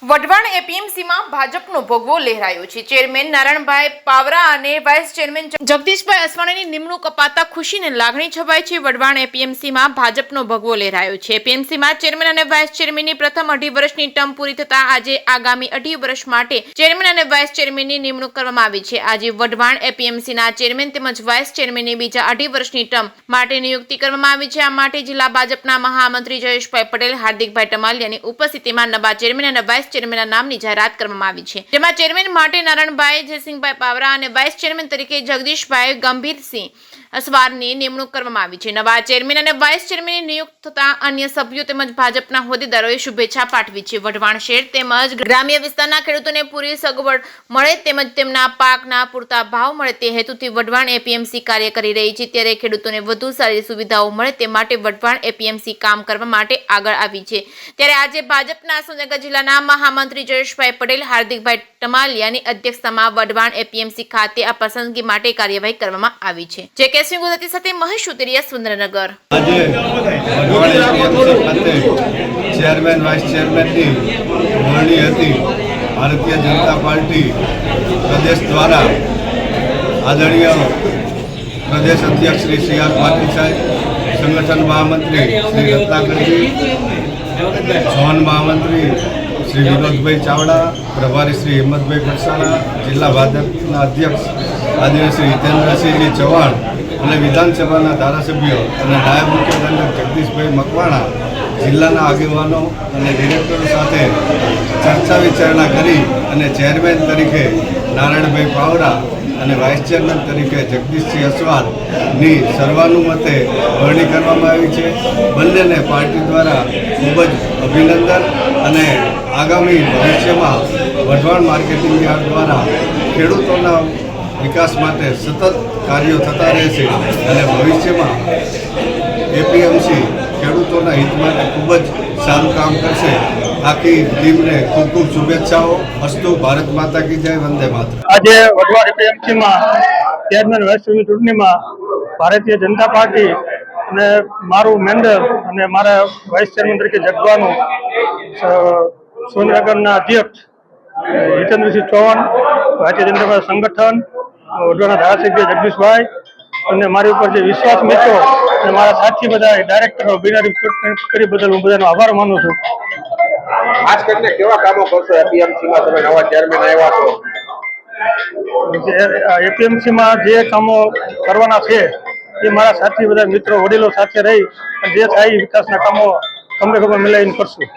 વઢવાણ એપીએમસીમાં ભાજપનો ભગવો લહેરાયો છે। ચેરમેન નારાયણભાઈ પાવરા અને વાઇસ ચેરમેન જગદીશભાઈ અસવાણીની નિમણૂક અપાતા ખુશીની લાગણી છવાઈ છે। વઢવાણ એપીએમસીમાં ભાજપનો ભગવો લહેરાયો છે। એપીએમસીમાં ચેરમેન અને વાઇસ ચેરમેનની પ્રથમ 2.5 વર્ષની ટર્મ પૂરી થતા આજે આગામી 2.5 વર્ષ માટે ચેરમેન અને વાઇસ ચેરમેનની નિમણૂક કરવામાં આવી છે। આજે વઢવાણ એપીએમસીના ચેરમેન તેમજ વાઇસ ચેરમેનની બીજા 2.5 વર્ષની ટર્મ માટે નિયુક્તિ કરવામાં આવી છે। આ માટે જિલ્લા ભાજપના મહામંત્રી જયેશભાઈ પટેલ, હાર્દિકભાઈ ટમાલિયાની ઉપસ્થિતિમાં નવા ચેરમેન અને વાઇસ ચેરમેનના નામની જાહેરાત કરવામાં આવી છે। જેમાં ચેરમેન માટે નારાયણભાઈ જયસિંહભાઈ પાવરા અને વાઇસ ચેરમેન તરીકે જગદીશભાઈ ગંભીરસિંહ અસવારની નિમણૂક કરવામાં આવી છે। નવા ચેરમેન અને વાઇસ ચેરમેનની નિયુક્ત થતા અન્ય સભ્યો તેમજ ભાજપના હોદ્દેદારોએ શુભેચ્છા પાઠવી છે। વઢવાણ શહેર તેમજ ગ્રામ્ય વિસ્તારના ખેડૂતોને પૂરી સગવડ મળે તેમજ તેમના પાકના પૂરતા ભાવ મળે તે હેતુથી વઢવાણ એપીએમસી કાર્ય કરી રહી છે। ત્યારે ખેડૂતોને વધુ સારી સુવિધાઓ મળે તે માટે વઢવાણ એપીએમસી કામ કરવા માટે આગળ આવી છે। ત્યારે આજે ભાજપના સુરેન્દ્રનગર જિલ્લાના મહામંત્રી જયેશભાઈ પટેલ, હાર્દિકભાઈ ટમાલિયાની અધ્યક્ષતામાં વઢવાણ એપીએમસી ખાતે આ પસંદગી માટે કાર્યવાહી કરવામાં આવી છે। જે કેસવી ગુજરાતી સાથે મહેશ સુતરિયા, સુરેન્દ્રનગર। આજે વઢવાણ એપીએમસી ખાતે ચેરમેન વાઇસ ચેરમેનની વરણી હતી। ભારતીય જનતા પાર્ટી પ્રદેશ દ્વારા આદરણીય પ્રદેશ અધ્યક્ષ શ્રી સી.આર. પાટીલ સાહેબ, સંગઠન મહામંત્રી શ્રી રત્નાકરજી, ઝોન મહામંત્રી શ્રી વિનોદભાઈ ચાવડા, પ્રભારી શ્રી હિંમતભાઈ પરસાણા, જિલ્લા ભાજપના અધ્યક્ષ આદરણીય શ્રી હિતેન્દ્રસિંહજી ચૌહાણ અને વિધાનસભાના ધારાસભ્યો અને નાયબ મુખ્યમંત્રી જગદીશભાઈ મકવાણા, જિલ્લાના આગેવાનો અને ડિરેક્ટરો સાથે ચર્ચા વિચારણા કરી અને ચેરમેન તરીકે નારાયણભાઈ પાવરા અને વાઇસ ચેરમેન તરીકે જગદીશસિંહ અસવારની સર્વાનુમતે વરણી કરવામાં આવી છે। બંનેને પાર્ટી દ્વારા ખૂબ જ અભિનંદન અને આગામી ભવિષ્યમાં વઢવાણ માર્કેટિંગ યાર્ડ દ્વારા ખેડૂતોના વિકાસ માટે સતત કાર્યો થતા રહેશે અને ભવિષ્યમાં એપીએમસી ખેડૂતોના હિત માટે ખૂબ જ સારું કામ કરશે। આખી ટીમને ખૂબ ખૂબ શુભેચ્છાઓ। અસ્તુ। ભારત માતા કી જય। વંદે માતરમ। આજે વઢવાણ એપીએમસીમાં ચેરમેન વાઇસ ચેરમેન ચૂંટણીમાં ભારતીય જનતા પાર્ટી અને મારું મેન્ડર અને મારા વાઇસ ચેરમેન તરીકે જગવાનું સુરેન્દ્રનગરના અધ્યક્ષ હિતેન્દ્રસિંહ ચૌહાણ, ભારતીય જનતા પાર્ટી સંગઠન, વઢવાણના ધારાસભ્ય જગદીશભાઈ અને મારી ઉપર જે વિશ્વાસ મૂક્યો અને મારા સાથી બધા ડાયરેક્ટરો બિનારી કરી બદલ હું બધાનો આભાર માનું છું। ખાસ કરીને કેવા કામો કરશો એપીએમસીમાં? તમે નવા ચેરમેન આવ્યા છો, એપીએમસીમાં જે કામો કરવાના છે એ મારા સાથી બધા મિત્રો વડીલો સાથે રહી અને જે થાય વિકાસના કામો તમને ખબર મિલાવીને કરશું।